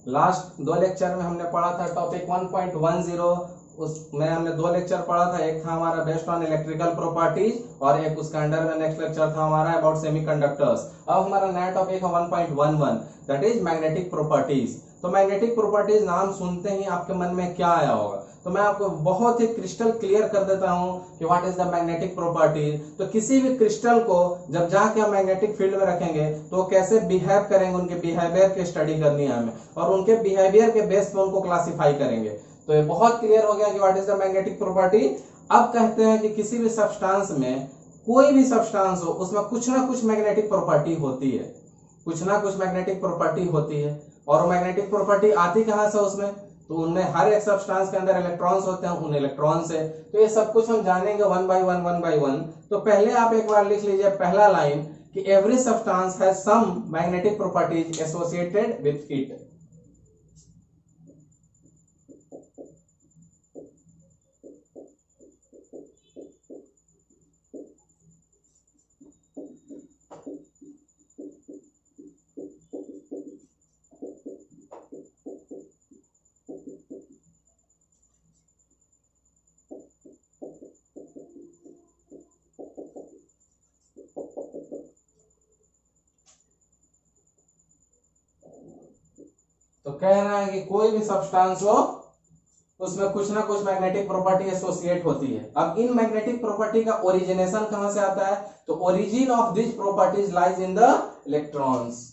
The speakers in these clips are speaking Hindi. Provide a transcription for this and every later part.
लास्ट 2 लेक्चर में हमने पढ़ा था टॉपिक 1.10, उसमें हमने 2 लेक्चर पढ़ा था। एक था हमारा बेस्ड ऑन इलेक्ट्रिकल प्रॉपर्टीज और एक उसका अंडर में नेक्स्ट लेक्चर था हमारा अबाउट सेमीकंडक्टर्स। अब हमारा नया टॉपिक है 1.11 दैट इज मैग्नेटिक प्रॉपर्टीज। तो मैग्नेटिक प्रॉपर्टीज नाम सुनते ही आपके मन में क्या आया होगा, तो मैं आपको बहुत ही क्रिस्टल क्लियर कर देता हूं कि what is the magnetic properties. तो किसी भी क्रिस्टल को जब जाके हम मैग्नेटिक फील्ड में रखेंगे तो वो कैसे बिहेव करेंगे, उनके बिहेवियर की स्टडी करनी है हमें, और उनके बिहेवियर के बेस पे उनको क्लासिफाई करेंगे। तो ये बहुत क्लियर हो गया कि what is the magnetic property. अब कहते हैं कि किसी भी सब्सटेंस में, कोई भी सब्सटेंस हो, उसमें कुछ ना कुछ मैग्नेटिक प्रॉपर्टी होती है, कुछ ना कुछ मैग्नेटिक प्रॉपर्टी होती है। और मैग्नेटिक प्रॉपर्टी आती कहां से उसमें, तो उनमें हर एक सब्सटेंस के अंदर इलेक्ट्रॉन्स होते हैं, उन इलेक्ट्रॉन से। तो ये सब कुछ हम जानेंगे वन बाय वन। तो पहले आप एक बार लिख लीजिए पहला लाइन कि every substance has some magnetic properties associated with it. तो कह रहा है कि कोई भी सब्सटेंस हो उसमें कुछ ना कुछ मैग्नेटिक प्रॉपर्टी एसोसिएट होती है। अब इन मैग्नेटिक प्रॉपर्टी का ओरिजिनेशन कहां से आता है, तो origin of this properties lies in the electrons.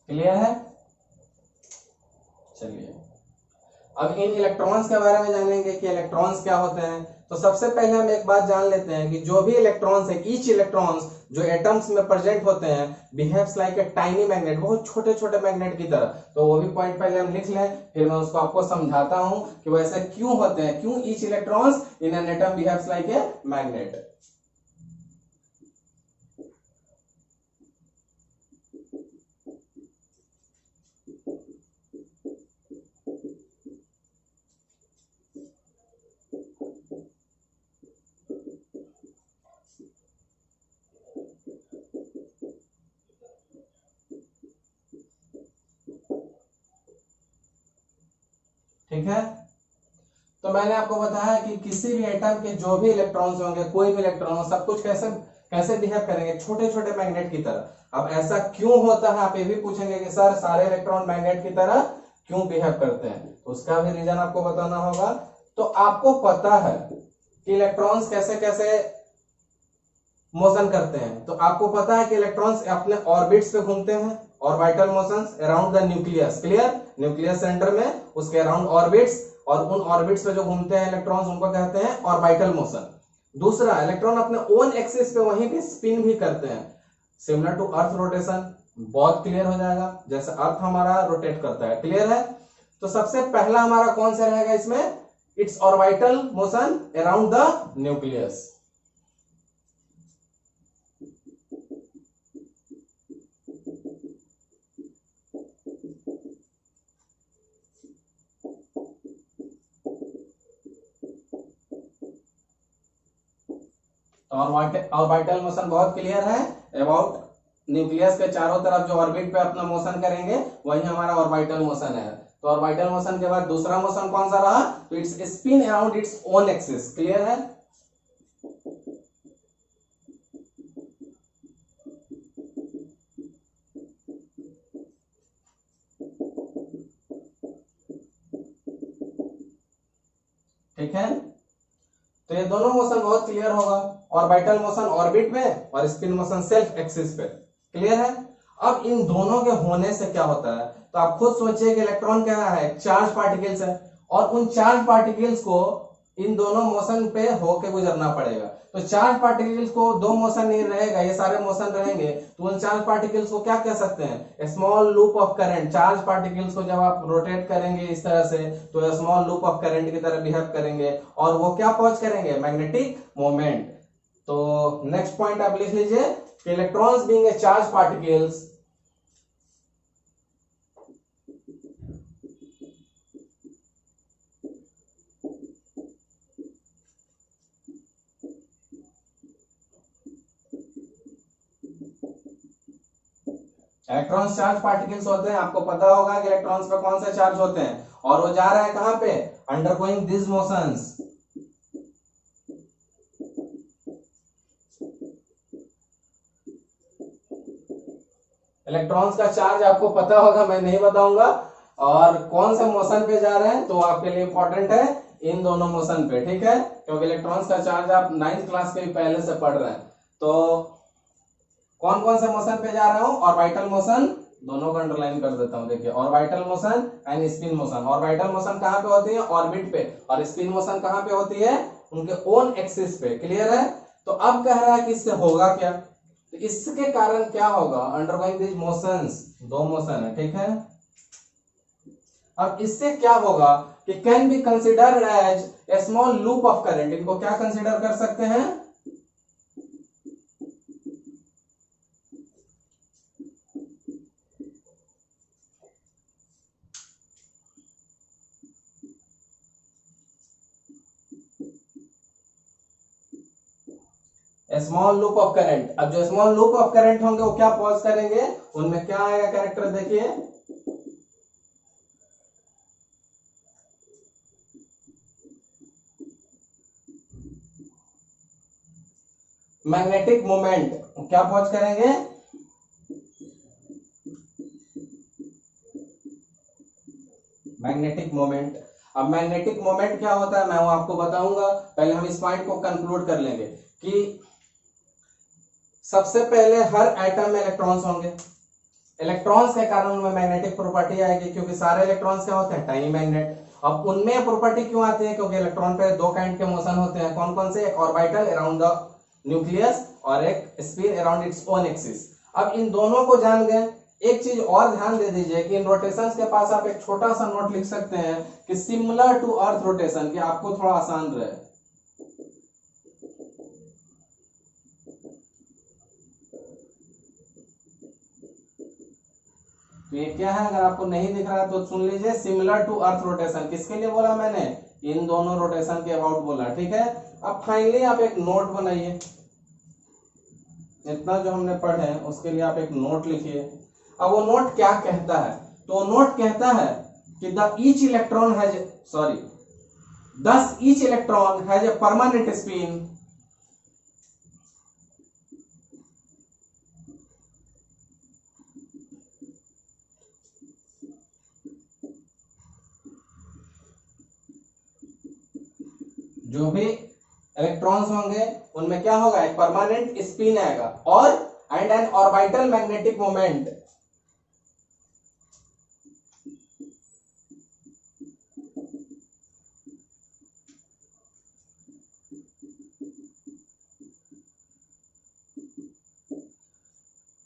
Clear है? चलिए अब इन इलेक्ट्रॉन्स के बारे में जानेंगे कि इलेक्ट्रॉन्स क्या होते हैं। तो सबसे पहले हम एक बात जान लेते हैं कि जो भी इलेक्ट्रॉन्स है, ईच इलेक्ट्रॉन्स जो एटम्स में प्रेजेंट होते हैं behaves like a tiny magnet, बहुत छोटे छोटे मैग्नेट की तरह। तो वो भी पॉइंट पहले हम लिख लें, फिर मैं उसको आपको समझाता हूं कि वैसे क्यों होते हैं, क्यों each electrons in an atom behaves like a magnet. ठीक है, तो मैंने आपको बताया कि किसी भी एटम के जो भी इलेक्ट्रॉन्स होंगे, कोई भी इलेक्ट्रॉन हो, सब कुछ कैसे कैसे बिहेव करेंगे, छोटे छोटे मैग्नेट की तरह। अब ऐसा क्यों होता है, आप ये भी पूछेंगे कि सर सारे इलेक्ट्रॉन मैग्नेट की तरह क्यों बिहेव करते हैं, तो उसका भी रीजन आपको बताना होगा। तो आपको पता है कि इलेक्ट्रॉन्स कैसे कैसे मोशन करते हैं, तो आपको पता है कि इलेक्ट्रॉन्स अपने ऑर्बिट्स पे घूमते हैं, orbital motions around the nucleus. Clear? Nucleus centre में उसके अराउंड ऑर्बिट्स, और उन ऑर्बिट्स पे जो घूमते हैं इलेक्ट्रॉन्स उनको कहते हैं ऑर्बिटल मोशन। दूसरा, इलेक्ट्रॉन अपने ओन एक्सिस पे वहीं पे स्पिन भी करते हैं, सिमिलर टू अर्थ रोटेशन। बहुत क्लियर हो जाएगा, जैसे अर्थ हमारा रोटेट करता है। क्लियर है? तो सबसे पहला हमारा कौन सा रहेगा इसमें, it's orbital motion around the nucleus. Orbital motion बहुत क्लियर है, अबाउट न्यूक्लियस के चारों तरफ जो ऑर्बिट पे अपना मोशन करेंगे वही हमारा ऑर्बिटल मोशन है। तो ऑर्बिटल मोशन के बाद दूसरा मोशन कौन सा रहा, तो it's spin around its own axis. Clear है? ठीक है, तो ये दोनों मोशन बहुत क्लियर होगा, ऑर्बिटल मोशन ऑर्बिट में और स्पिन मोशन सेल्फ एक्सिस पे। क्लियर है? अब इन दोनों के होने से क्या होता है, तो आप खुद सोचिए कि इलेक्ट्रॉन क्या है, चार्ज पार्टिकल्स है, और उन चार्ज पार्टिकल्स को इन दोनों मोशन पे होके गुजरना पड़ेगा। तो चार्ज पार्टिकल्स को दो मोशन नहीं रहेगा, ये सारे मोशन रहेंगे, तो उन चार्ज पार्टिकल्स को क्या कह सकते हैं, small loop of current. Charge particles को जब आप रोटेट करेंगे इस तरह से तो स्मॉल लूप ऑफ करंट की तरह बिहेव करेंगे, और वो क्या पहुंच करेंगे, मैग्नेटिक मोमेंट। तो नेक्स्ट पॉइंट आप लिख लीजिए कि electrons being a charge particles, electrons charge particles होते हैं, आपको पता होगा कि इलेक्ट्रॉन्स पे कौन से चार्ज होते हैं, और वो जा रहा है कहां पे, अंडरगोइंग दिस मोशंस। इलेक्ट्रॉन्स का चार्ज आपको पता होगा, मैं नहीं बताऊंगा, और कौन से मोशन पे जा रहे हैं तो आपके लिए इंपॉर्टेंट है इन दोनों मोशन पे, ठीक है, क्योंकि इलेक्ट्रॉन्स का चार्ज आप 9th क्लास के भी पहले से पढ़ रहे हैं। तो कौन कौन से मोशन पे जा रहा हूं, ऑर्बिटल मोशन, दोनों को अंडरलाइन कर देता हूं, देखिए orbital motion and spin motion. Orbital motion कहां पे होती है, ऑर्बिट पे, और स्पिन मोशन कहां पे होती है, उनके ओन एक्सिस पे, क्लियर है। तो अब कह रहा है कि इससे होगा क्या, तो इसके कारण क्या होगा, अंडरगोइंग दिस मोशंस, दो मोशन है, ठीक है। अब इससे क्या होगा कि can be considered as a small loop of current, इनको क्या कंसिडर कर सकते हैं, स्मॉल लूप ऑफ करंट। अब जो स्मॉल लूप ऑफ करंट होंगे वो क्या पॉज करेंगे, उनमें क्या आएगा कैरेक्टर, देखिए मैग्नेटिक मोमेंट, क्या पॉज करेंगे, मैग्नेटिक मोमेंट। अब मैग्नेटिक मोमेंट क्या होता है मैं वो आपको बताऊंगा, पहले हम इस पॉइंट को कंक्लूड कर लेंगे कि सबसे पहले हर एटम में इलेक्ट्रॉन्स होंगे, इलेक्ट्रॉन्स के कारण उनमें मैग्नेटिक प्रॉपर्टी आएगी, क्योंकि सारे इलेक्ट्रॉन्स क्या होते हैं, टाइनी मैग्नेट। अब उनमें प्रॉपर्टी क्यों आती है, क्योंकि इलेक्ट्रॉन पे दो काइंड के मोशन होते हैं, कौन कौन से, एक ऑर्बिटल अराउंड द न्यूक्लियस और एक spin around its own axis. अब इन दोनों को जान गए, एक चीज और ध्यान दे दीजिए कि इन रोटेशंस के पास आप एक छोटा सा नोट लिख सकते हैं कि सिमिलर टू अर्थ रोटेशन, कि आपको थोड़ा आसान रहे। तो ये क्या है, अगर आपको नहीं दिख रहा है तो सुन लीजिए, सिमिलर टू अर्थ रोटेशन, किसके लिए बोला मैंने, इन दोनों रोटेशन के अबाउट बोला, ठीक है। अब फाइनली आप एक नोट बनाइए, इतना जो हमने पढ़े उसके लिए आप एक नोट लिखिए। अब वो नोट क्या कहता है, तो नोट कहता है कि the each electron has, sorry, thus each electron has a permanent spin जो भी इलेक्ट्रॉन्स होंगे उनमें क्या होगा, एक परमानेंट स्पिन आएगा, और and N orbital magnetic moment.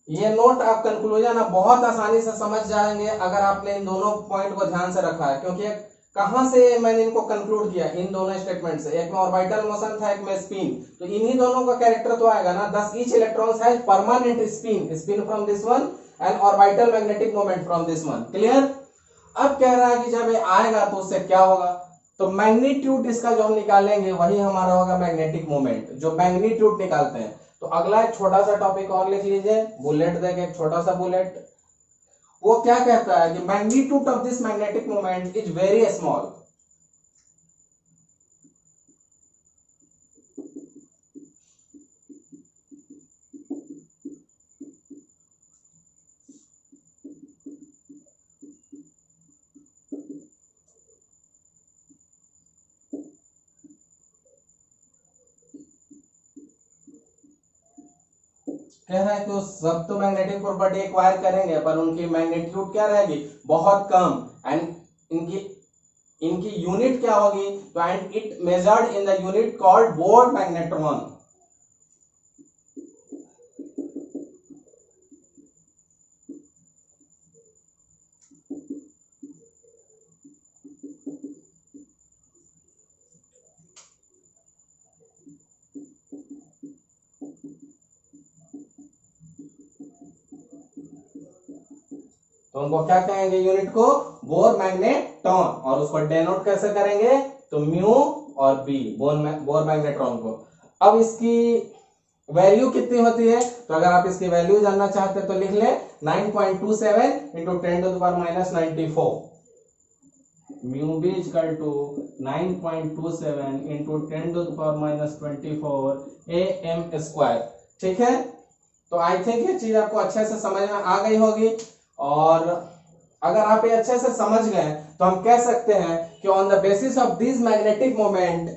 ये नोट आप कंक्लूजन आप बहुत आसानी से समझ जाएंगे अगर आपने इन दोनों पॉइंट को ध्यान से रखा है, क्योंकि कहां से मैंने इनको कंक्लूड किया, इन दोनों स्टेटमेंट से, एक में ऑर्बिटल मोशन था, एक में स्पिन, तो इन्हीं दोनों का कैरेक्टर तो आएगा ना, दस each electrons has permanent spin, spin from this one and orbital magnetic moment from this one, clear. अब कह रहा है कि जब ये आएगा तो उससे क्या होगा, तो मैग्नीट्यूड इसका जो हम निकालेंगे वही हमारा होगा मैग्नेटिक मोमेंट, जो मैग्नीट्यूड निकालते हैं। तो अगला एक छोटा सा टॉपिक और लिख लीजिए, बुलेट देके एक छोटा सा बुलेट, वो क्या कहता है कि magnitude of this magnetic moment is very small. कह रहा है कि सब तो मैग्नेटिक प्रॉपर्टी एक्वायर करेंगे पर उनकी मैग्नीट्यूड क्या रहेगी, बहुत कम, एंड इनकी इनकी यूनिट क्या होगी, तो and it measured in the unit called bore magnetron. तो उनको क्या कहेंगे, यूनिट को बोर मैग्नेट्रॉन, और उसको डेनोट कैसे करेंगे, तो म्यू और बी, बोर मैग्नेट्रॉन को। अब इसकी वैल्यू कितनी होती है, तो अगर आप इसकी वैल्यू जानना चाहते हैं तो लिख ले 9.27 into 10⁻94, mu b equal to 9.27 into 10⁻24 AM²। ठीक है, तो आई थिंक ये चीज आपको अच्छे से समझ में आ गई होगी। और अगर आप ये अच्छे से समझ गए तो हम कह सकते हैं कि on the basis of this magnetic moment,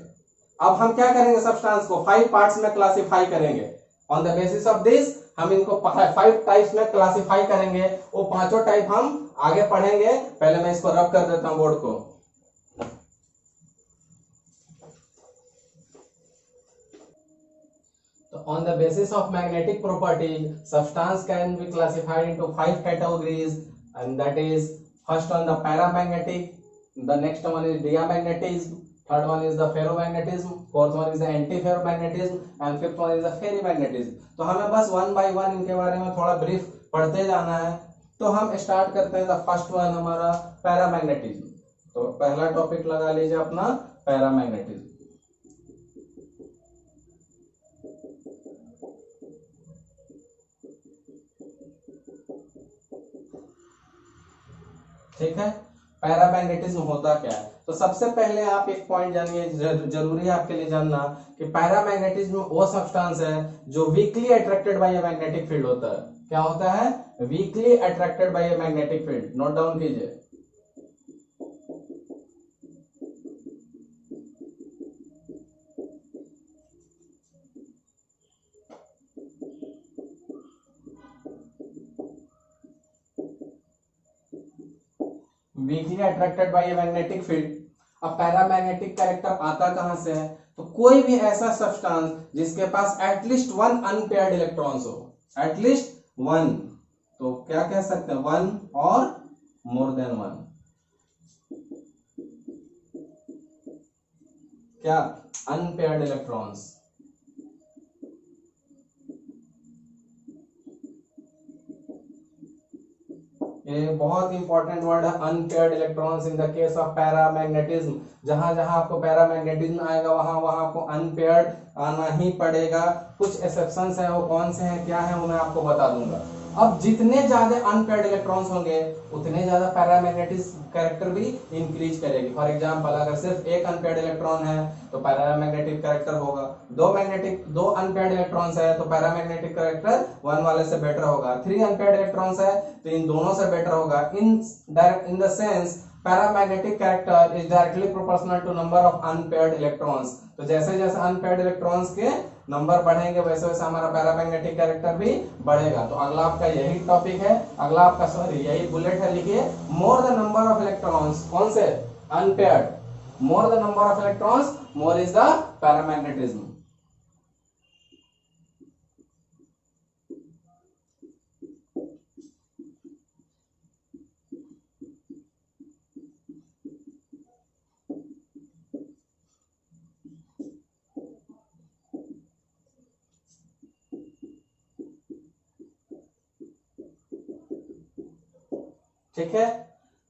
अब हम क्या करेंगे, सब्सटेंस को 5 पार्ट्स में क्लासिफाई करेंगे। On the basis of this हम इनको 5 टाइप्स में क्लासिफाई करेंगे। वो पांचों टाइप हम आगे पढ़ेंगे। पहले मैं इसको रब कर देता हूं बोर्ड को। तो on the basis of magnetic properties, substance can be classified into 5 categories, and that is first one the paramagnetic, the next one is diamagnetism, third one is the ferromagnetism, fourth one is the antiferromagnetism and fifth one is the ferrimagnetism। तो हमें बस वन बाय वन इनके बारे में थोड़ा ब्रीफ पढ़ते जाना है। तो हम स्टार्ट करते हैं, द फर्स्ट वन हमारा पैरामैग्नेटिज्म। तो पहला टॉपिक लगा लीजिए अपना पैरामैग्नेटिज्म। ठीक है, पैरामैग्नेटिज्म होता क्या है। तो सबसे पहले आप एक पॉइंट जानिए, जरूरी है आपके लिए जानना कि पैरामैग्नेटिज्म वो सब्सटेंस है जो weakly attracted by a magnetic field होता है। क्या होता है, weakly attracted by a magnetic field. Note down कीजिए। Weakly attracted by a magnetic field. अब पैरामैग्नेटिक कैरेक्टर आता कहां से है, तो कोई भी ऐसा सब्सटेंस जिसके पास एटलीस्ट वन अनपेयर्ड इलेक्ट्रॉन्स हो, एटलीस्ट वन, तो क्या कह सकते हैं, वन और मोर देन वन। क्या, अनपेयर्ड इलेक्ट्रॉन्स। ये बहुत इंपॉर्टेंट वर्ड है, unpaired electrons in the case of paramagnetism. जहां जहां आपको पैरामैग्नेटिज्म आएगा वहां वहां आपको अनपेयर्ड आना ही पड़ेगा। कुछ एक्सेप्शंस है, वो कौन से हैं क्या है वो मैं आपको बता दूंगा। अब जितने ज्यादा अनपेयर्ड इलेक्ट्रॉन्स होंगे उतने ज्यादा पैरामैग्नेटिज्म कैरेक्टर भी इंक्रीज करेगी। फॉर एग्जांपल, अगर सिर्फ एक अनपेयर्ड इलेक्ट्रॉन है तो पैरामैग्नेटिक कैरेक्टर होगा, दो अनपेयर्ड इलेक्ट्रॉन्स है तो पैरामैग्नेटिक कैरेक्टर वन वाले से बेटर होगा, 3 अनपेयर्ड इलेक्ट्रॉन्स है तो इन दोनों से बेटर होगा। In the sense paramagnetic character is directly proportional to number of unpaired electrons. तो जैसे जैसे अनपेयर्ड इलेक्ट्रॉन्स के नंबर बढ़ेंगे वैसे वैसे हमारा पैरामैग्नेटिक कैरेक्टर भी बढ़ेगा। तो अगला आपका यही टॉपिक है, अगला आपका सॉरी यही बुलेट है, लिखिए more the number of electrons, कौन से, unpaired, more the number of electrons more is the paramagnetism. ठीक है,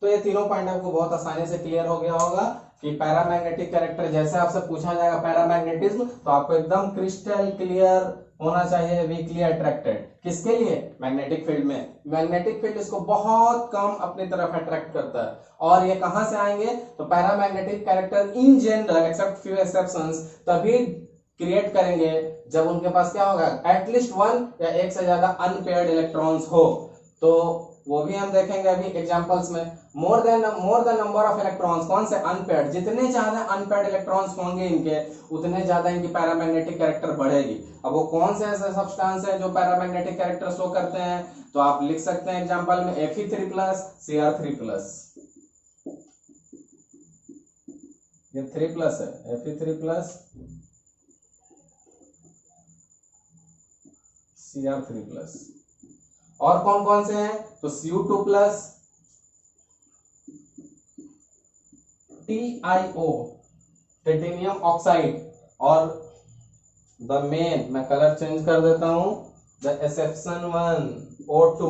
तो ये तीनों पॉइंट आपको बहुत आसानी से क्लियर हो गया होगा कि पैरामैग्नेटिक कैरेक्टर जैसे आपसे पूछा जाएगा पैरामैग्नेटिज्म तो आपको एकदम क्रिस्टल क्लियर होना चाहिए। वीकली अट्रैक्टेड किसके लिए, मैग्नेटिक फील्ड में। मैग्नेटिक फील्ड इसको बहुत कम अपनी तरफ अट्रैक्ट करता है। और ये कहां से आएंगे, तो paramagnetic character in general except few exceptions तभी क्रिएट करेंगे जब उनके पास क्या होगा, एटलीस्ट वन या एक से ज्यादा अनपेयर्ड इलेक्ट्रॉन्स हो। तो वो भी हम देखेंगे अभी एग्जांपल्स में। More the number of electrons, कौन से, अनपेयर्ड। जितने ज्यादा अनपेयर्ड इलेक्ट्रॉन्स होंगे इनके उतने ज्यादा इनकी पैरामैग्नेटिक कैरेक्टर बढ़ेगी। अब वो कौन से ऐसे सब्सटेंस है जो पैरामैग्नेटिक कैरेक्टर शो करते हैं, तो आप लिख सकते हैं एग्जांपल में Fe3+, Cr3+। ये 3+ है, Fe3+, Cr3+। और कौन कौन से हैं, तो Cu2+, TiO, टाइटेनियम ऑक्साइड, और द मेन, मैं कलर चेंज कर देता हूं, the exception one O2।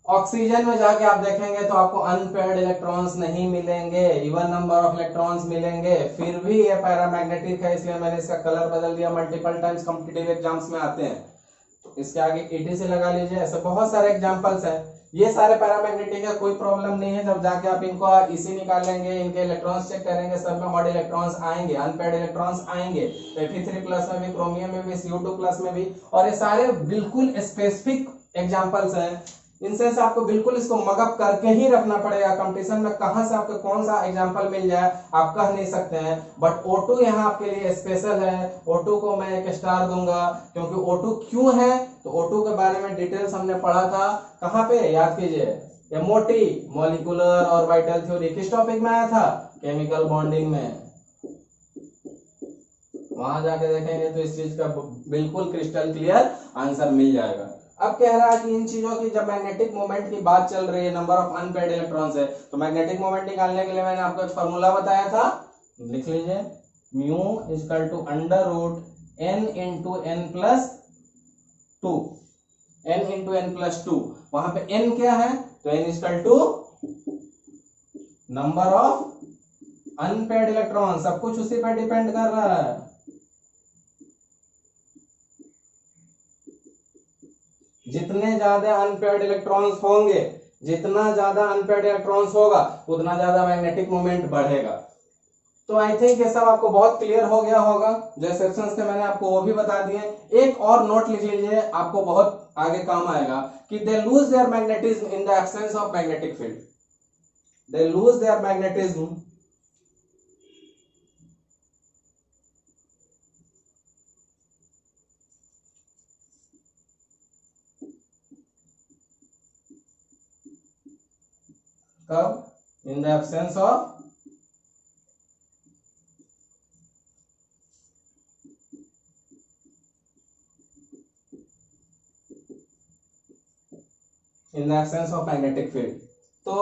Oxygen में जाके आप देखेंगे तो आपको अनपेयर्ड इलेक्ट्रॉन्स नहीं मिलेंगे, इवन नंबर ऑफ इलेक्ट्रॉन्स मिलेंगे। फिर भी ये पैरामैग्नेटिक है, इसलिए मैंने इसका कलर बदल दिया, मल्टीपल टाइम्स कॉम्पिटिटिव एग्जाम्स में आते हैं। तो इसके आगे ETC लगा लीजिए। ऐसे बहुत सारे एग्जाम्पल्स हैं, ये सारे पैरामैग्नेटिक है, कोई प्रॉब्लम नहीं है। जब जाके आप इनको EC निकालेंगे, इनके इलेक्ट्रॉन्स चेक करेंगे, सब में ऑड इलेक्ट्रॉन्स आएंगे, अनपेयर्ड इलेक्ट्रॉन्स आएंगे। Fe3+ में भी, क्रोमियम में भी, Cu2+ में भी, और ये सारे बिल्कुल स्पेसिफिक एग्जाम्पल्स हैं। इनसे से आपको बिल्कुल इसको मगअप करके ही रखना पड़ेगा। कंपटीशन में कहां से आपको कौन सा एग्जांपल मिल जाए आप कह नहीं सकते हैं। बट O2 यहाँ आपके लिए स्पेशल है। O2 को मैं एक स्टार दूंगा, क्योंकि O2 क्यों है, तो O2 के बारे में डिटेल्स हमने पढ़ा था। कहां पे, याद कीजिए, MOT, मॉलिक्यूलर ऑर्बिटल थ्योरी, किस टॉपिक में आया था, केमिकल बॉन्डिंग में। वहां जाके देखेंगे तो इस चीज का बिल्कुल क्रिस्टल क्लियर आंसर मिल जाएगा। अब कह रहा है कि इन चीजों की जब मैग्नेटिक मोमेंट की बात चल रही है, नंबर ऑफ अनपेयर्ड इलेक्ट्रॉन्स है, तो मैग्नेटिक मोमेंट निकालने के लिए मैंने आपको एक फॉर्मूला बताया था, लिख लीजिए, mu equal to √n into n plus 2, n into n plus 2। वहां पे n क्या है, तो n equal to number of unpaired electron, सब कुछ उसी पर डिपेंड कर रहा है। जितने ज्यादा अनपेयर्ड इलेक्ट्रॉन्स होंगे, जितना ज्यादा अनपेयर्ड इलेक्ट्रॉन्स होगा, उतना ज्यादा मैग्नेटिक मोमेंट बढ़ेगा। तो आई थिंक ये सब आपको बहुत क्लियर हो गया होगा। जो सेक्शंस थे मैंने आपको वो भी बता दिए। एक और नोट लिख लीजिए, आपको बहुत आगे काम आएगा, कि they lose their magnetism in the absence of magnetic field. They lose their magnetism कब, in the absence of in the absence of magnetic field. तो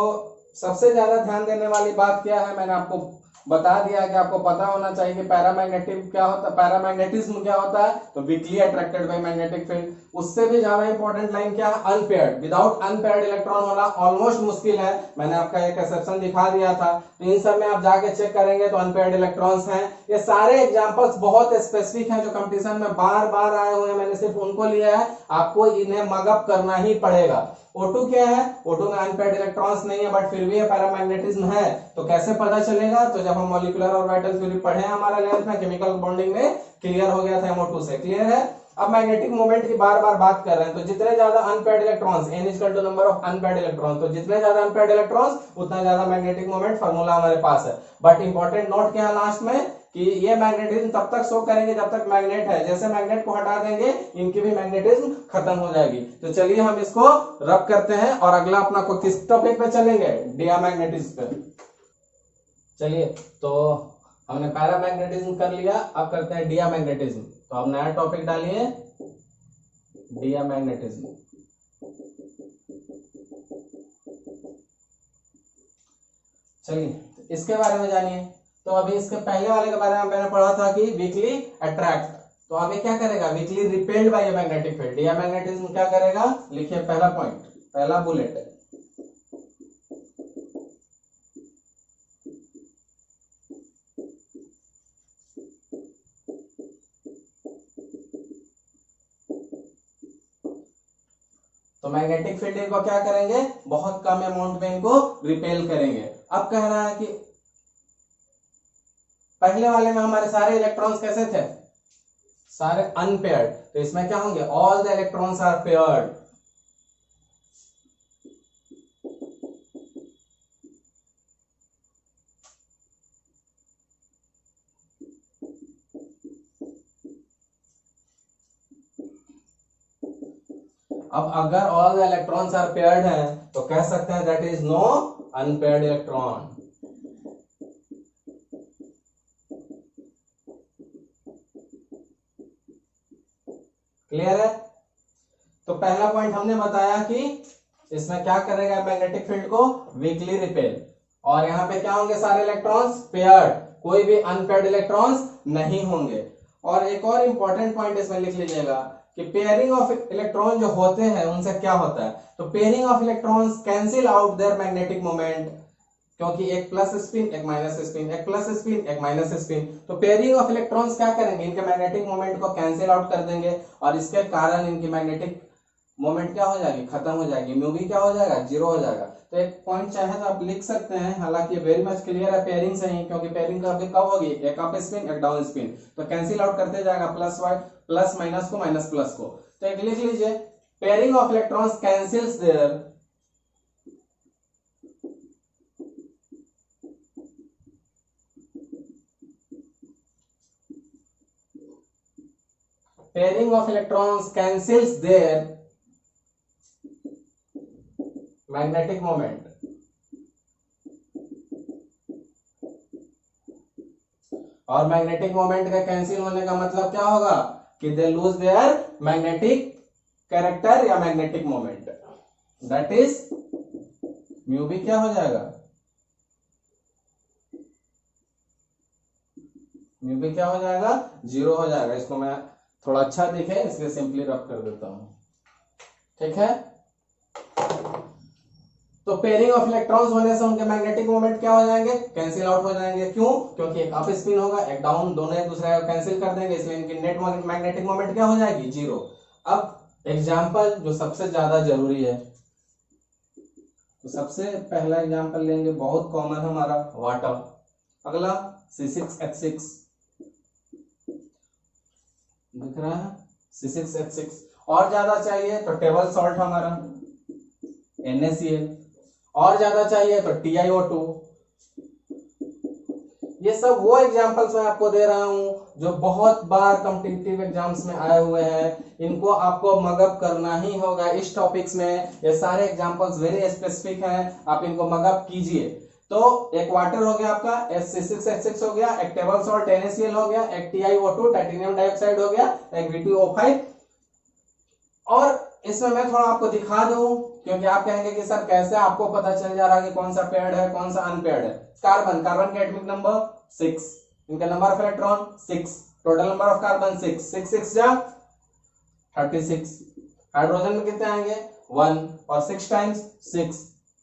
सबसे ज्यादा ध्यान देने वाली बात क्या है, मैंने आपको बता दिया कि आपको पता होना चाहिए कि पैरामैग्नेटिक क्या होता है, पैरामैग्नेटिज्म क्या होता है, तो weekly attracted bye magnetic field. उससे भी ज्यादा इंपॉर्टेंट लाइन क्या है, अनपेयर्ड, विदाउट अनपेयर्ड इलेक्ट्रॉन होना ऑलमोस्ट मुश्किल है। मैंने आपका एक एक्सेप्शन दिखा दिया था, तो इन सब में आप जाके चेक करेंगे तो अनपेयर्ड इलेक्ट्रॉन्स हैं। ये सारे एग्जांपल्स बहुत स्पेसिफिक हैं, जो कंपटीशन में बार बार आए हुए हैं, मैंने सिर्फ उनको लिया है, आपको इन्हें मगअप करना ही पड़ेगा। O2 क्या है, O2 में अनपेयर्ड इलेक्ट्रॉन्स नहीं है, बट फिर भी पैरामैग्नेटिज्म है। तो कैसे पता चलेगा, तो जब हम मॉलिक्यूलर ऑर्बिटल थ्योरी पढ़े हमारा 11th में, केमिकल बॉन्डिंग में क्लियर हो गया था MO2 से, क्लियर है। अब मैग्नेटिक मोमेंट की बार बार बात कर रहे हैं, तो जितने ज्यादा unpaired electrons, n equal to number of unpaired electrons, तो जितने ज्यादा अनपेयर्ड इलेक्ट्रॉन्स उतना ज्यादा मैग्नेटिक मोमेंट, फार्मूला हमारे पास है। बट इंपॉर्टेंट नोट क्या है लास्ट में, कि ये मैग्नेटिज्म तब तक शो करेंगे जब तक मैग्नेट है, जैसे मैग्नेट को हटा देंगे इनकी भी मैग्नेटिज्म खत्म हो जाएगी। तो चलिए हम इसको रब करते हैं, और अगला अपना को किस टॉपिक पे चलेंगे, डियामैग्नेटिज्म पे। चलिए, तो हमने पैरामैग्नेटिज्म कर लिया, अब करते हैं डियामैग्नेटिज्म। तो अब नया टॉपिक डालिए, डियामैग्नेटिज्म। चलिए इसके बारे में जानिए। तो अभी इसके पहले वाले के बारे में मैंने पढ़ा था कि वीकली अट्रैक्ट, तो अभी क्या करेगा, weakly repelled by magnetic field. Diamagnetism क्या करेगा, लिखिए पहला पॉइंट, पहला बुलेट, तो मैग्नेटिक फील्ड इनको क्या करेंगे, बहुत कम अमाउंट में इनको रिपेल करेंगे। अब कह रहा है कि पहले वाले में हमारे सारे इलेक्ट्रॉन्स कैसे थे, सारे अनपेयर्ड, तो इसमें क्या होंगे, all the electrons are paired. अब अगर all the electrons are paired हैं, तो कह सकते हैं that is no unpaired electron. Clear है। तो पहला पॉइंट हमने बताया कि इसमें क्या करेगा, मैग्नेटिक फील्ड को वीकली रिपेल, और यहां पे क्या होंगे, सारे इलेक्ट्रॉन्स पेयर्ड, कोई भी अनपेयर्ड इलेक्ट्रॉन्स नहीं होंगे। और एक और इंपॉर्टेंट पॉइंट इसमें लिख लीजिएगा कि पेयरिंग ऑफ इलेक्ट्रॉन जो होते हैं उनसे क्या होता है, तो pairing of electrons cancel out their magnetic moment, क्योंकि एक प्लस स्पिन एक माइनस स्पिन, एक प्लस स्पिन एक माइनस स्पिन, तो पेयरिंग ऑफ इलेक्ट्रॉन्स क्या करेंगे, इनके मैग्नेटिक मोमेंट को कैंसिल आउट कर देंगे और इसके कारण इनकी मैग्नेटिक मोमेंट क्या हो जाएगी, खत्म हो जाएगी, म्यू भी क्या हो जाएगा, जीरो हो जाएगा। तो एक पॉइंट चाहे तो आप लिख सकते हैं, हालांकि वेरी मच क्लियर है पेयरिंग से ही, क्योंकि पेयरिंग कब होगी, एक अप स्पिन एक डाउन स्पिन, तो कैंसिल आउट करते जाएगा प्लस माइनस को माइनस प्लस को। तो एक लिख लीजिए, pairing of electrons cancels their pairing of electrons cancels their magnetic moment, और मैग्नेटिक मोमेंट का कैंसिल होने का मतलब क्या होगा कि they lose their magnetic character या magnetic moment, that is mu भी क्या हो जाएगा, म्यू भी क्या हो जाएगा, जीरो हो जाएगा। इसको मैं थोड़ा अच्छा दिखे इसलिए सिंपली रब कर देता हूं, ठीक है। तो पेयरिंग ऑफ इलेक्ट्रॉन्स होने से उनके मैग्नेटिक मोमेंट क्या हो जाएंगे, कैंसिल आउट हो जाएंगे। क्यों, क्योंकि एक अप स्पिन होगा एक डाउन, दोनों एक दूसरे को कैंसिल कर देंगे, इसलिए इनकी नेट मैग्नेटिक मोमेंट क्या हो जाएगी, जीरो। अब एग्जांपल जो सबसे ज्यादा जरूरी है, तो सबसे पहला एग्जांपल लेंगे, बहुत कॉमन हमारा वाटर। अगला C6H6 दिख रहा है, C6H6। और ज्यादा चाहिए तो टेबल सॉल्ट हमारा NaCl, और ज्यादा चाहिए तो TiO2। ये सब वो एग्जांपल्स मैं आपको दे रहा हूं जो बहुत बार कॉम्पिटिटिव एग्जाम्स में आए हुए हैं, इनको आपको मगअप करना ही होगा इस टॉपिक्स में। ये सारे एग्जांपल्स वेरी स्पेसिफिक हैं, आप इनको मगअप कीजिए। तो एक वाटर हो गया आपका C6H6 हो गया, एक टेबल सॉल्ट NaCl हो गया, एक TiO2 टाइटेनियम डाइऑक्साइड हो गया, एक V2O5। और इसमें मैं थोड़ा आपको दिखा दूं, क्योंकि आप कहेंगे कि सर कैसे आपको पता चल जा रहा है कि कौन सा पेयर्ड है कौन सा अनपेयर्ड है। कार्बन का एटॉमिक नंबर 6, इनका number of electron 6, total number of carbon 6, 6 6 जा 36। हाइड्रोजन में कितने आएंगे 1, और 6 टाइम्स 6,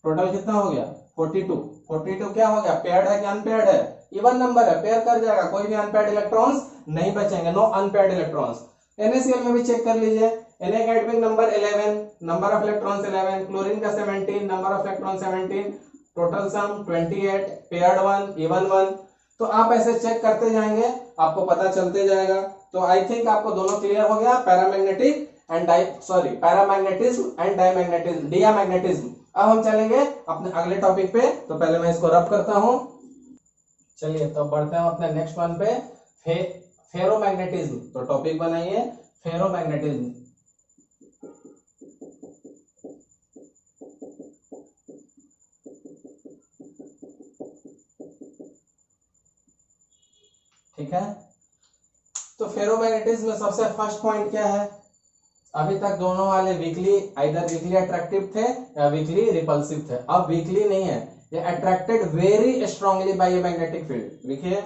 टोटल कितना हो गया 42। 42 क्या हो गया, पेयर्ड है कि अनपेयर्ड है, इवन नंबर है, पेयर कर जाएगा, कोई भी अनपेयर्ड इलेक्ट्रॉन्स नहीं बचेंगे, नो अनपेयर्ड इलेक्ट्रॉन्स। NaCl में भी चेक कर लीजिए, Na का atomic number 11, number of electrons 11, chlorine का 17, number of electron 17, total sum 28, paired 1, even 1। तो आप ऐसे चेक करते जाएंगे, आपको पता चलते जाएगा। तो आई थिंक आपको दोनों क्लियर हो गया, paramagnetic and paramagnetism and diamagnetism, diamagnetism. अब हम चलेंगे अपने अगले टॉपिक पे, तो पहले मैं इसको रब करता हूं। चलिए तो बढ़ते हैं अपने नेक्स्ट वन पे, फेरोमैग्नेटिज्म। तो टॉपिक बनाइए फेरोमैग्नेटिज्म। ठीक है, तो फेरोमैग्नेटिज्म में सबसे फर्स्ट पॉइंट क्या है, अभी तक दोनों वाले वीकली आइदर वीकली अट्रैक्टिव थे या वीकली रिपल्सिव थे, अब वीकली नहीं है, ये attracted very strongly by a magnetic field. लिखिए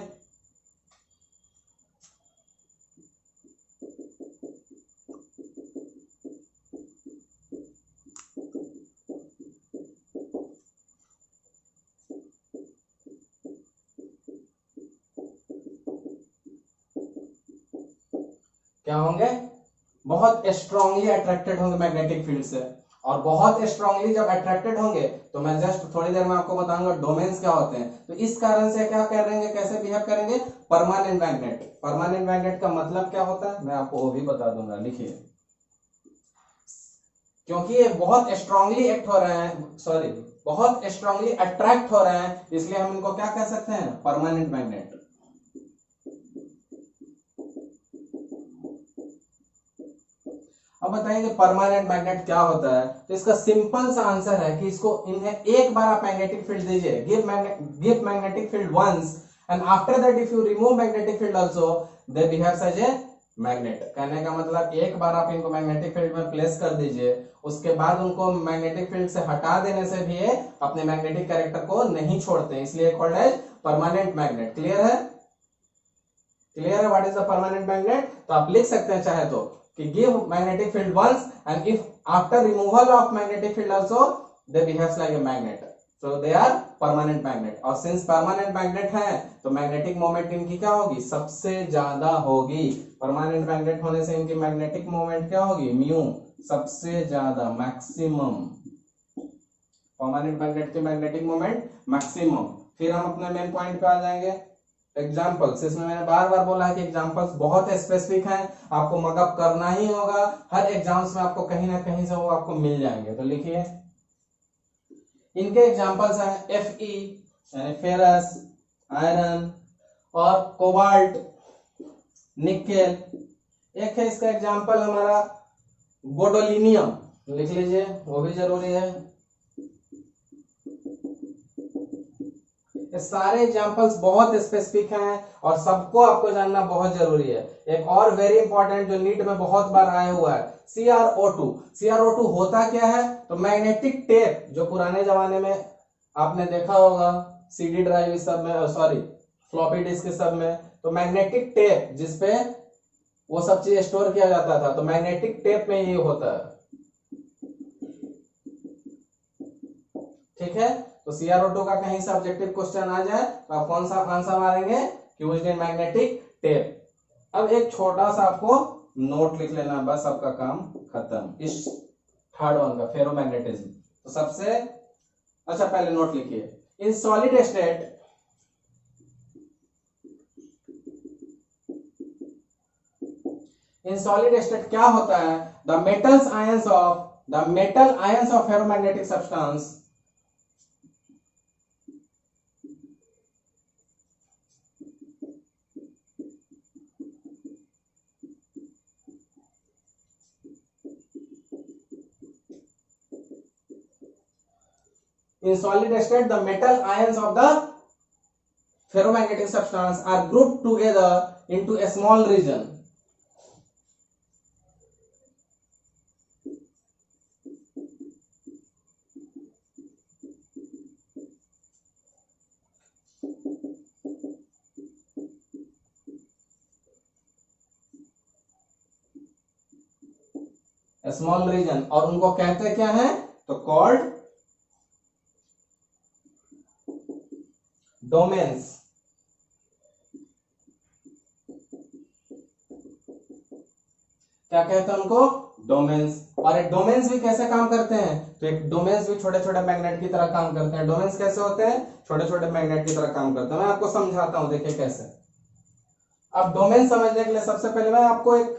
क्या होंगे, बहुत स्ट्रांगली अट्रैक्टेड होंगे मैग्नेटिक फील्ड से। और बहुत स्ट्रांगली जब अट्रैक्टेड होंगे तो मैं जस्ट थोड़ी देर में आपको बताऊंगा डोमेन्स क्या होते हैं। तो इस कारण से क्या करेंगे, कैसे बिहेव करेंगे, परमानेंट मैग्नेट। परमानेंट मैग्नेट का मतलब क्या होता है मैं आपको वो भी बता दूंगा। लिखिए, क्योंकि ये बहुत स्ट्रांगली एक्ट हो रहे हैं, बहुत स्ट्रांगली अट्रैक्ट हो रहे हैं, इसलिए हम इनको क्या कह सकते हैं, परमानेंट मैग्नेट। अब बताइए परमानेंट मैग्नेट क्या होता है, तो इसका सिंपल सा आंसर है कि इसको इन्हें एक बार आप मैग्नेटिक फील्ड दीजिए, give magnetic field once and after that if you remove magnetic field also they behave as a magnet. कहने का मतलब एक बार आप इनको मैग्नेटिक फील्ड में प्लेस कर दीजिए, उसके बाद उनको मैग्नेटिक फील्ड से हटा देने से भी ये अपने मैग्नेटिक कैरेक्टर को नहीं छोड़ते, इसलिए called as permanent magnet. Clear है, क्लियर है what is the permanent magnet. तो आप लिख सकते हैं चाहे तो कि give magnetic field once and if after removal of magnetic field also they behaves like a magnet, so they are permanent magnet। और since permanent magnet है तो मैग्नेटिक मोमेंट इनकी क्या होगी, सबसे ज्यादा होगी। परमानेंट मैग्नेट होने से इनकी मैग्नेटिक मोमेंट क्या होगी, म्यू, सबसे ज्यादा, मैक्सिमम। परमानेंट मैग्नेट की मैग्नेटिक मोमेंट मैक्सिमम। फिर हम अपने मेन पॉइंट पे आ जाएंगे, एग्जाम्पल्स। इसमें मैंने बार बार बोला है कि एग्जाम्पल्स बहुत स्पेसिफिक हैं, आपको मगअप करना ही होगा, हर एग्जाम्स में आपको कहीं ना कहीं से वो आपको मिल जाएंगे। तो लिखिए, इनके एग्जाम्पल्स हैं Fe यानी फेरस, आयरन और कोबाल्ट, निकेल। एक है इसका एग्जाम्पल हमारा गोडोलिनियम, लिख लीजिए, वो भी जरूरी है। ये सारे एग्जांपल्स बहुत स्पेसिफिक हैं और सबको आपको जानना बहुत जरूरी है। एक और वेरी इंपॉर्टेंट जो नीट में बहुत बार आया हुआ है, CrO2। CrO2 होता क्या है, तो मैग्नेटिक टेप, जो पुराने जमाने में आपने देखा होगा CD ड्राइव सब में, सॉरी फ्लॉपी डिस्क सब में, तो मैग्नेटिक टेप जिसपे वो सब चीज स्टोर किया जाता था, तो मैग्नेटिक टेप में ये होता है। ठीक है, तो CrO2 का कहीं से ऑब्जेक्टिव क्वेश्चन आ जाए तो आप कौन सा आंसर मारेंगे, यूज्ड इन मैग्नेटिक टेप। अब एक छोटा सा आपको नोट लिख लेना, बस आपका काम खत्म इस थर्ड वन का, फेरोमैग्नेटिज्म। तो सबसे अच्छा पहले नोट लिखिए, इन सॉलिड स्टेट क्या होता है, the metal ions of ferromagnetic substance in solid state the metal ions of the ferromagnetic substance are grouped together into a small region। Small region, और उनको कहते क्या है, तो कॉल्ड डोमेन्स। क्या कहते हैं उनको, डोमेन्स। और एक डोमेन्स भी कैसे काम करते हैं, तो एक डोमेन्स भी छोटे छोटे मैग्नेट की तरह काम करते हैं। डोमेन्स कैसे होते हैं, छोटे छोटे मैग्नेट की तरह काम करते हैं। मैं आपको समझाता हूं, देखिए कैसे। अब डोमेन समझने के लिए सबसे पहले मैं आपको एक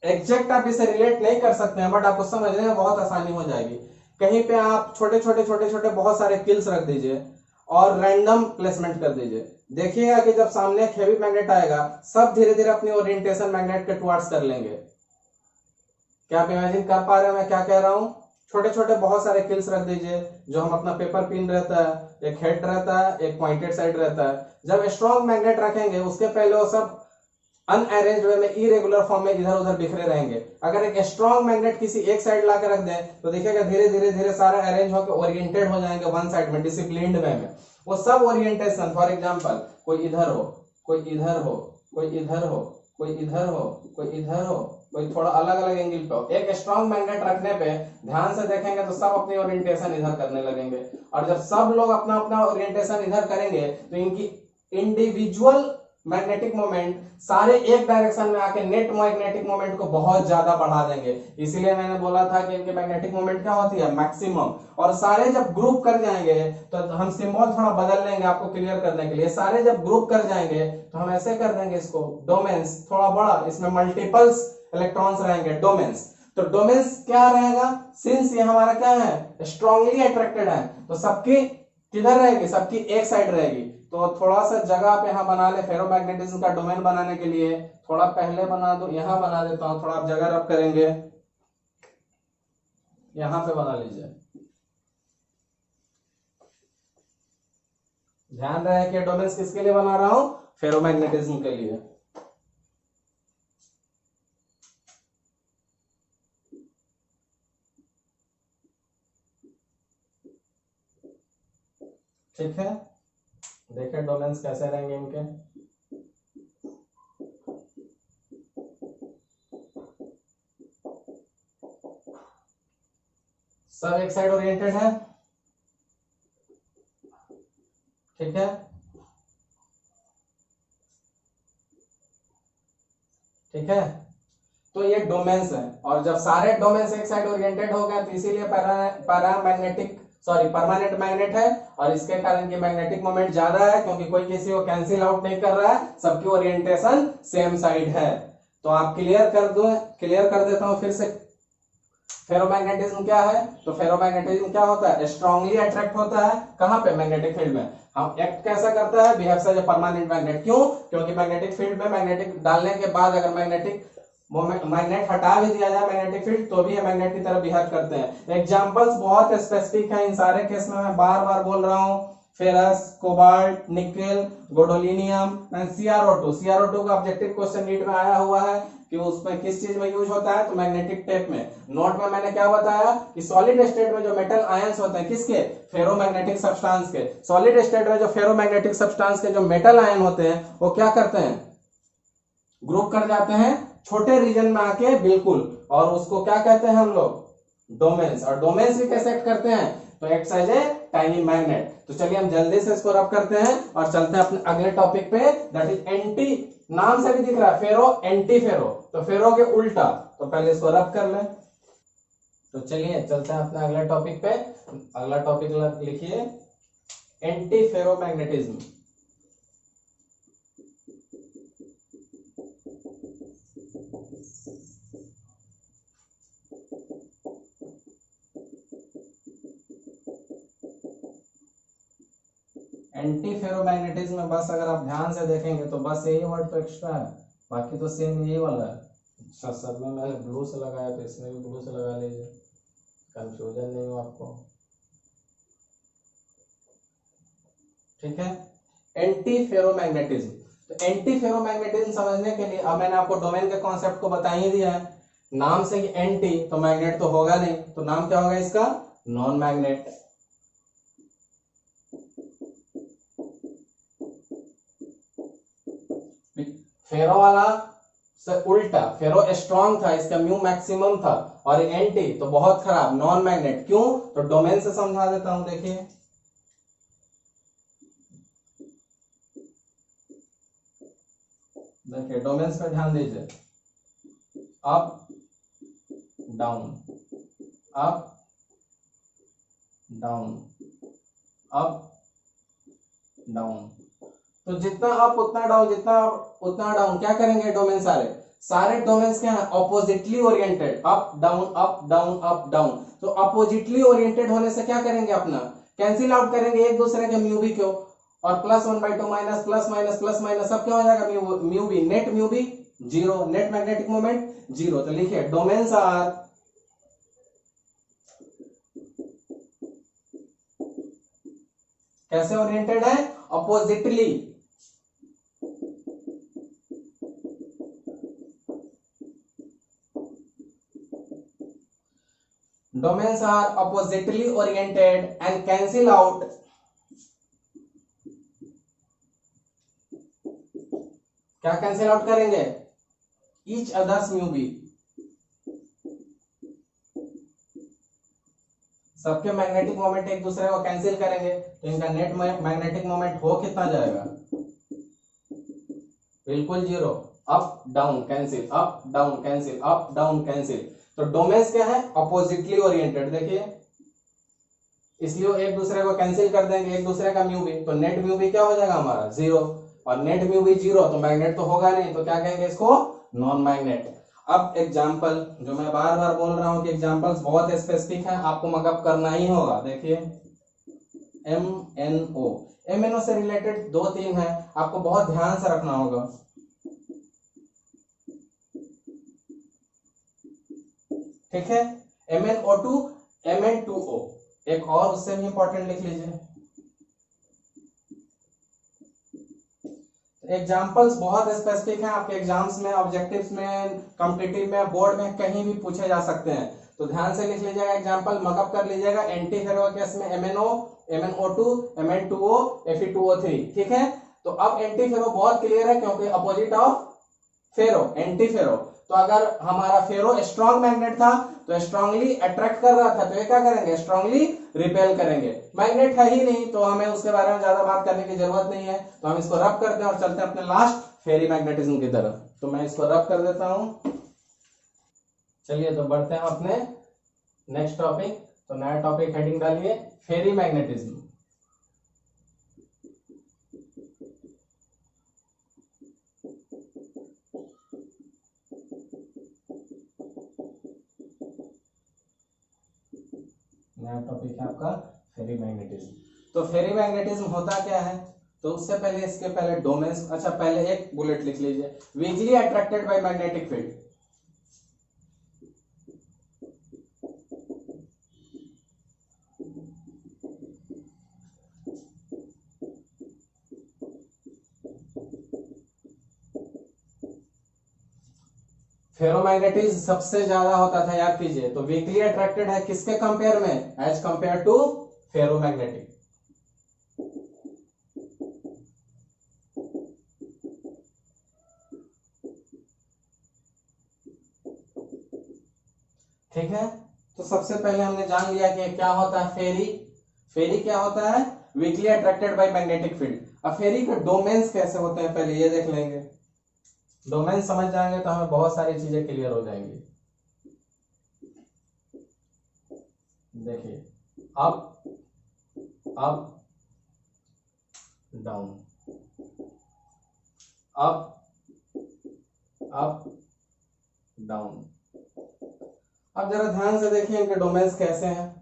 एग्जैक्ट, आप इसे रिलेट नहीं कर सकते हैं, बट आपको समझने में बहुत आसानी हो जाएगी। कहीं पे आप छोटे छोटे बहुत सारे किल्स रख दीजिए और रैंडम प्लेसमेंट कर दीजिए। देखिएगा कि जब सामने एक हेवी मैग्नेट आएगा, सब धीरे धीरे अपनी ओरिएंटेशन मैग्नेट के टुवर्ड्स कर लेंगे। क्या आप इमेजिन कर पा रहे हैं मैं क्या कह रहा हूं, छोटे छोटे बहुत सारे किल्स रख दीजिए, जो हम अपना पेपर पिन रहता है, एक हेड रहता है, एक पॉइंटेड साइड रहता है। जब स्ट्रॉन्ग मैग्नेट रखेंगे उसके पहले वो सब अनअरेंज्ड वे में, इरेगुलर फॉर्म में इधर उधर बिखरे रहेंगे। अगर एक स्ट्रॉन्ग मैग्नेट किसी एक साइड ला के रख दें तो देखिएगा धीरे धीरे धीरे सारे अरेंज होकर ओरिएंटेड हो जाएंगे वन साइड में, डिसिप्लिन्ड वे में। वो सब ओरिएंटेशन, फॉर एग्जांपल कोई इधर हो, कोई इधर हो, कोई इधर हो, कोई इधर हो, कोई इधर हो, कोई थोड़ा अलग अलग एंगल पे हो, एक स्ट्रॉन्ग मैग्नेट रखने पे ध्यान से देखेंगे तो सब अपनी ओरिएंटेशन इधर करने लगेंगे। और जब सब लोग अपना अपना ओरिएंटेशन इधर करेंगे तो इनकी इंडिविजुअल मैग्नेटिक मोमेंट सारे एक डायरेक्शन में आके नेट मैग्नेटिक मोमेंट को बहुत ज्यादा बढ़ा देंगे। इसीलिए मैंने बोला था कि इनके मैग्नेटिक मोमेंट क्या होती है, मैक्सिमम। और सारे जब ग्रुप कर जाएंगे तो हम सिंबल थोड़ा बदल लेंगे आपको क्लियर करने के लिए। सारे जब ग्रुप कर जाएंगे तो हम ऐसे कर देंगे इसको, डोमेन्स थोड़ा बड़ा, इसमें मल्टीपल्स इलेक्ट्रॉन्स रहेंगे, डोमेन्स। तो डोमेन्स क्या रहेगा, सिंस ये हमारा क्या है, स्ट्रांगली अट्रैक्टेड है, तो सबकी किधर रहेगी, सबकी एक साइड रहेगी। तो थोड़ा सा जगह आप यहां बना ले, फेरोमैग्नेटिज्म का डोमेन बनाने के लिए थोड़ा पहले बना दो, यहां बना देता हूं, थोड़ा आप जगह रब करेंगे, यहां पे बना लीजिए। ध्यान रहे कि डोमेन्स किसके लिए बना रहा हूं, फेरोमैग्नेटिज्म के लिए। ठीक है, देखिए डोमेन्स कैसे रहेंगे इनके। सब एक साइड ओरिएंटेड है, ठीक है, ठीक है। तो ये डोमेन्स है, और जब सारे डोमेन्स एक साइड ओरिएंटेड हो गए तो इसीलिए पैरामैग्नेटिक सॉरी परमानेंट मैग्नेट है, और इसके कारण की मैग्नेटिक मोमेंट ज्यादा है, क्योंकि कोई किसी को कैंसिल आउट नहीं कर रहा है, सबकी ओरिएंटेशन सेम साइड है। तो आप क्लियर कर देता हूं फिर से। फेरोमैग्नेटिज्म क्या है? तो फेरोमैग्नेटिज्म क्या होता है? स्ट्रांगली अट्रैक्ट होता है कहां पे? मैग्नेटिक फील्ड में। हम एक्ट कैसा करता है? Behaves as a permanent magnet. क्यों? क्योंकि मैग्नेटिक फील्ड में मैग्नेटिक डालने के बाद अगर मैग्नेट हटा भी दिया जाए मैग्नेटिक फील्ड, तो भी ये मैग्नेट की तरह बिहेव करते हैं। एग्जांपल्स बहुत स्पेसिफिक हैं इन सारे केस में, मैं बार बार बोल रहा हूं। Ferrous, cobalt, nickel, gadolinium and C R O two. C R O two का ऑब्जेक्टिव क्वेश्चन नीट में आया हुआ है कि उसमें किस चीज में यूज होता है, तो मैग्नेटिक टेप में। नोट में मैंने क्या बताया कि सॉलिड स्टेट में जो मेटल आयंस होते हैं, किसके? फेरोमैग्नेटिक सब्सटेंस के। सॉलिड स्टेट में जो फेरोमैग्नेटिक सब्सटेंस के जो मेटल आयन होते हैं, वो क्या करते हैं? ग्रुप कर जाते हैं छोटे रीजन में आके, बिल्कुल, और उसको क्या कहते हैं हम लोग? डोमेन्स। और डोमेन्स भी कैसे एक्ट करते हैं? तो act as a tiny magnet. तो चलिए हम जल्दी से इसको रब करते हैं और चलते हैं अपने अगले टॉपिक पे, दैट इज एंटी। नाम से भी दिख रहा है फेरो, एंटी फेरो, तो फेरो के उल्टा। तो पहले इसको रब कर लें। तो चलिए चलते हैं अपने अगले टॉपिक पे। अगला टॉपिक लिखिए एंटी फेरोमैग्नेटिज्म। एंटी फेरोमैग्नेटिज्म में बस अगर आप ध्यान से देखेंगे तो बस यही वर्ड तो एक्स्ट्रा है, बाकी तो सेम यही वाला है। अच्छा, सब में मैंने ब्लू से लगाया तो इसमें भी ब्लू से लगा लीजिए, कंफ्यूजन नहीं हो आपको, ठीक है। एंटी फेरोमैग्नेटिज्म, तो एंटी फेरोमैग्नेटिज्म समझने के लिए अब मैंने आपको डोमेन के कॉन्सेप्ट को बता ही दिया है। नाम से ही एंटी, तो मैग्नेट तो होगा नहीं, तो नाम क्या होगा इसका? Non magnet. फेरो वाला से उल्टा, फेरो स्ट्रॉन्ग था, इसका म्यू मैक्सिमम था, और एंटी तो बहुत खराब, नॉन मैग्नेट। क्यों? तो डोमेन से समझा देता हूं, देखिए। देखिए डोमेन्स पे ध्यान दीजिए। Up down, up down, up down. तो जितना अप उतना डाउन, जितना अप उतना डाउन, क्या करेंगे? डोमेन सारे डोमेन्स क्या है? Oppositely oriented, up down, up down, up down. तो अपोजिटली ओरिएंटेड होने से क्या करेंगे? अपना कैंसिल आउट करेंगे एक दूसरे के म्यू बी को, और +1/2 minus plus minus plus minus सब क्या हो जाएगा? Mu b, net mu b zero, net magnetic moment zero. तो लिखिए डोमेन्स आर कैसे ओरिएंटेड है? Oppositely. Domains are oppositely oriented and cancel out क्या कैंसिल आउट करेंगे? Each others mu b. सबके मैग्नेटिक मोमेंट एक दूसरे को कैंसिल करेंगे, तो इनका नेट मैग्नेटिक मोमेंट हो कितना जाएगा? बिल्कुल zero. Up down cancel, up down cancel, up down cancel. तो डोमेन्स क्या है? Oppositely oriented. देखिए, इसलिए एक दूसरे को कैंसिल कर देंगे, एक दूसरे का म्यू बी, तो नेट म्यू बी क्या हो जाएगा हमारा? जीरो, और नेट म्यू बी जीरो, तो मैग्नेट तो होगा नहीं, तो क्या कहेंगे इसको? Non magnet. अब एग्जाम्पल, जो मैं बार बार बोल रहा हूं कि एग्जाम्पल्स बहुत स्पेसिफिक है, आपको मकअप करना ही होगा। देखिए MnO, MnO से रिलेटेड 2-3 है, आपको बहुत ध्यान से रखना होगा। ठीक है, MnO2, Mn2O, एक और उससे भी इंपॉर्टेंट लिख लीजिए। एग्जाम्पल्स बहुत स्पेसिफिक हैं, आपके एग्जाम्स में, ऑब्जेक्टिव्स में, कॉम्पिटिटिव में, बोर्ड में कहीं भी पूछे जा सकते हैं, तो ध्यान से लिख लीजिएगा, एग्जाम्पल मकअप कर लीजिएगा। एंटी फेरो केस में MnO, MnO2, Mn2O, Fe2O3, ठीक है। तो अब एंटी फेरो बहुत क्लियर है, क्योंकि opposite of ferro, anti ferro. तो अगर हमारा फेरो स्ट्रॉन्ग मैग्नेट था तो स्ट्रांगली अट्रैक्ट कर रहा था, तो ये क्या करेंगे, स्ट्रांगली रिपेल करेंगे। मैग्नेट है ही नहीं तो हमें उसके बारे में ज्यादा बात करने की जरूरत नहीं है, तो हम इसको रब करते हैं और चलते हैं अपने लास्ट फेरी मैग्नेटिज्म की तरफ। तो मैं इसको रब कर देता हूं। चलिए तो बढ़ते हैं अपने नेक्स्ट टॉपिक। तो नया टॉपिक हेडिंग डालिए फेरी मैग्नेटिज्म। नया टॉपिक है आपका फेरी मैग्नेटिज्म। तो फेरी मैग्नेटिज्म होता क्या है, तो उससे पहले इसके पहले डोमेन्स, अच्छा पहले एक बुलेट लिख लीजिए, weekly attracted bye magnetic field. Ferromagnetism सबसे ज्यादा होता था, याद कीजिए। तो वीकली अट्रैक्टेड है किसके कंपेयर में, एज कंपेयर टू फेरोमैग्नेटिक। ठीक है, तो सबसे पहले हमने जान लिया कि क्या होता है फेरी। फेरी क्या होता है, weakly attracted bye magnetic field. अब फेरी के डोमेन्स कैसे होते हैं पहले ये देख लेंगे। डोमेन समझ जाएंगे तो हमें बहुत सारी चीजें क्लियर हो जाएंगी। देखिए up up down, up up down. अब जरा ध्यान से देखिए इनके डोमेन्स कैसे हैं।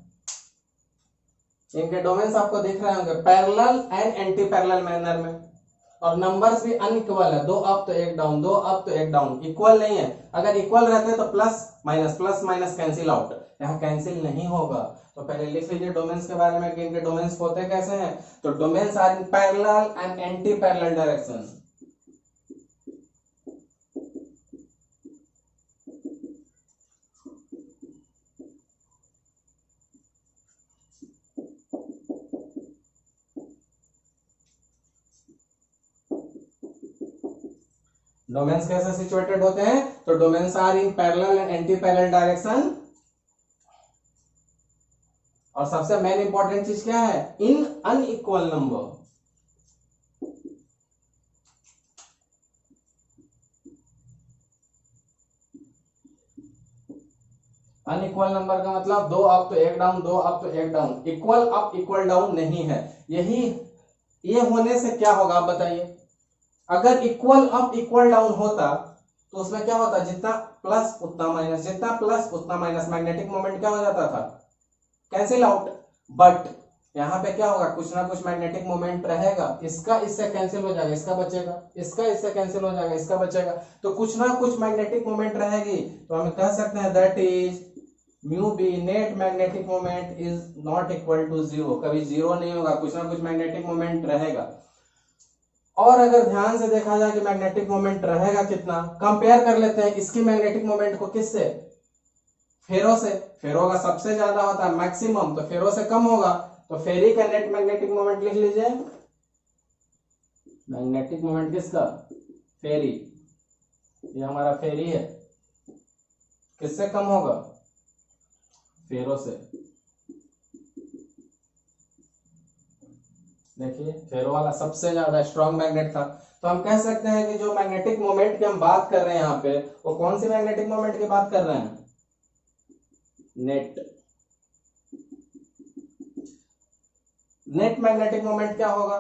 इनके डोमेन्स आपको दिख रहे होंगे parallel and anti parallel manner में, और नंबर्स भी अनइक्वल है, दो अप तो एक डाउन, दो अप तो एक डाउन, इक्वल नहीं है। अगर इक्वल रहते तो प्लस माइनस कैंसिल आउट, यहाँ कैंसिल नहीं होगा। तो पहले लिख लीजिए डोमेन्स के बारे में कि इनके डोमेन्स होते कैसे हैं। तो domains are in parallel and anti parallel direction. Domains कैसे सिचुएटेड होते हैं, तो domains are in parallel and anti parallel direction. और सबसे मेन इंपॉर्टेंट चीज क्या है, in unequal number. Unequal number का मतलब दो अप तो एक डाउन, दो अप तो एक down, equal up equal down नहीं है। यही ये होने से क्या होगा आप बताइए। अगर इक्वल अप इक्वल डाउन होता तो उसमें क्या होता, जितना प्लस उतना माइनस, जितना प्लस उतना माइनस, मैग्नेटिक मोमेंट क्या हो जाता था, कैंसिल आउट। बट यहाँ पे क्या होगा, कुछ ना कुछ मैग्नेटिक मोमेंट रहेगा, इसका इससे कैंसिल हो जाएगा, इसका बचेगा, इसका इससे कैंसिल हो जाएगा, इसका बचेगा, तो कुछ ना कुछ मैग्नेटिक मोमेंट रहेगी। तो हम कह सकते हैं that is mu b net magnetic moment is not equal to zero. कभी जीरो नहीं होगा, कुछ ना कुछ मैग्नेटिक मोमेंट रहेगा। और अगर ध्यान से देखा जाए कि मैग्नेटिक मोमेंट रहेगा कितना, कंपेयर कर लेते हैं इसकी मैग्नेटिक मोमेंट को किससे, फेरो से। फेरो का सबसे ज्यादा होता है मैक्सिमम, तो फेरो से कम होगा। तो फेरी का नेट मैग्नेटिक मोमेंट लिख लीजिए, मैग्नेटिक मोमेंट किसका, फेरी, ये हमारा फेरी है, किससे कम होगा, फेरो से। देखिए फेरो वाला सबसे ज्यादा स्ट्रॉन्ग मैग्नेट था। तो हम कह सकते हैं कि जो मैग्नेटिक मोमेंट की हम बात कर रहे हैं यहाँ पे, वो कौन सी मैग्नेटिक मोमेंट की बात कर रहे हैं, नेट। नेट मैग्नेटिक मोमेंट क्या होगा,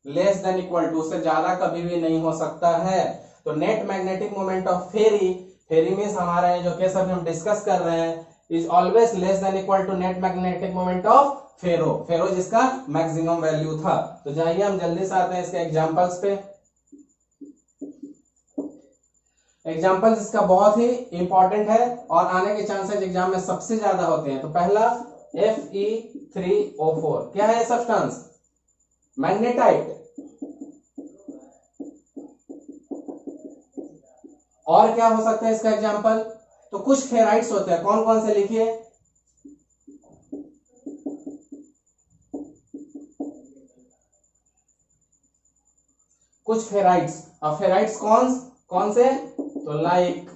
लेस देन इक्वल टू, उससे ज्यादा कभी भी नहीं हो सकता है। तो net magnetic moment of ferri, ferri means हमारा जो केस अभी हम डिस्कस कर रहे हैं, is always less than equal to net magnetic moment of ferro. Ferro जिसका मैक्सिमम वैल्यू था। तो जाइए हम जल्दी से आते हैं इसके एग्जांपल्स पे। एग्जांपल्स इसका बहुत ही इंपॉर्टेंट है और आने के चांसेस एग्जाम में सबसे ज्यादा होते हैं। तो पहला Fe3O4 क्या है सब्सटेंस, मैग्नेटाइट। और क्या हो सकता है इसका एग्जांपल, तो कुछ फेराइट्स होते हैं, कौन कौन से लिखिए, कुछ फेराइट्स। अब फेराइट्स कौन कौन से, तो लाइक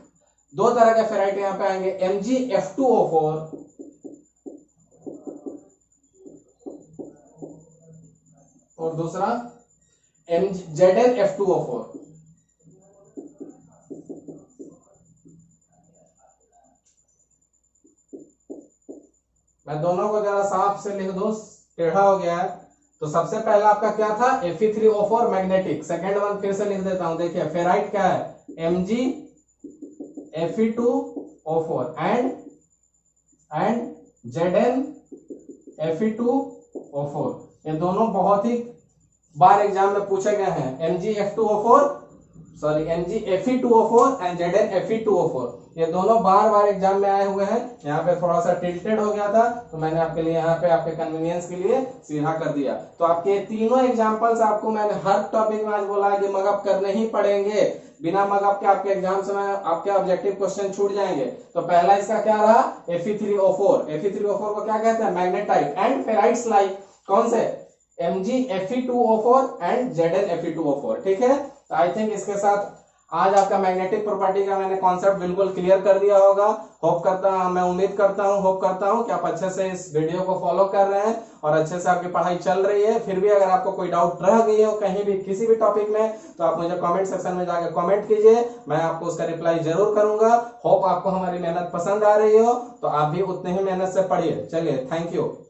दो तरह के फेराइट यहां पे आएंगे, MgF2O4 और दूसरा ZnF2O4। मैं दोनों को जरा साफ से लिख दूं, टेढ़ा हो गया है। तो सबसे पहला आपका क्या था, Fe3O4 मैग्नेटिक। सेकेंड वन फिर से लिख देता हूं, देखिए फेराइट क्या है, MgFe2O4 एंड ZnFe2O4। ये दोनों बहुत ही बार एग्जाम में पूछे गए हैं, MgF2O4 एंड ZnFe2O4। ये दोनों बार बार एग्जाम में आए हुए हैं। यहाँ पे थोड़ा सा टिल्टेड हो गया था तो मैंने आपके लिए यहाँ पे आपके कन्वीनियंस के लिए सीधा कर दिया। तो आपके तीनों एग्जांपल्स आपको मैंने हर टॉपिक में आज बोला है कि मगअप करने ही पड़ेंगे, बिना मगअप के आपके एग्जाम से आपके ऑब्जेक्टिव क्वेश्चन छूट जाएंगे। तो पहला इसका क्या रहा, Fe3O4। Fe3O4 को क्या कहते हैं, मैग्नेटाइट। एंड फेराइट्स लाइक कौन से, MgFe2O4 एंड ZnFe2O4। ठीक है, तो आई थिंक इसके साथ आज आपका मैग्नेटिक प्रॉपर्टी का मैंने कॉन्सेप्ट बिल्कुल क्लियर कर दिया होगा। मैं उम्मीद करता हूं कि आप अच्छे से इस वीडियो को फॉलो कर रहे हैं और अच्छे से आपकी पढ़ाई चल रही है। फिर भी अगर आपको कोई डाउट रह गई हो कहीं भी किसी भी टॉपिक में, तो आप मुझे कमेंट सेक्शन में जाकर कमेंट कीजिए, मैं आपको उसका रिप्लाई जरूर करूंगा। होप आपको हमारी मेहनत पसंद आ रही हो, तो आप भी उतने ही मेहनत से पढ़िए। चलिए, थैंक यू।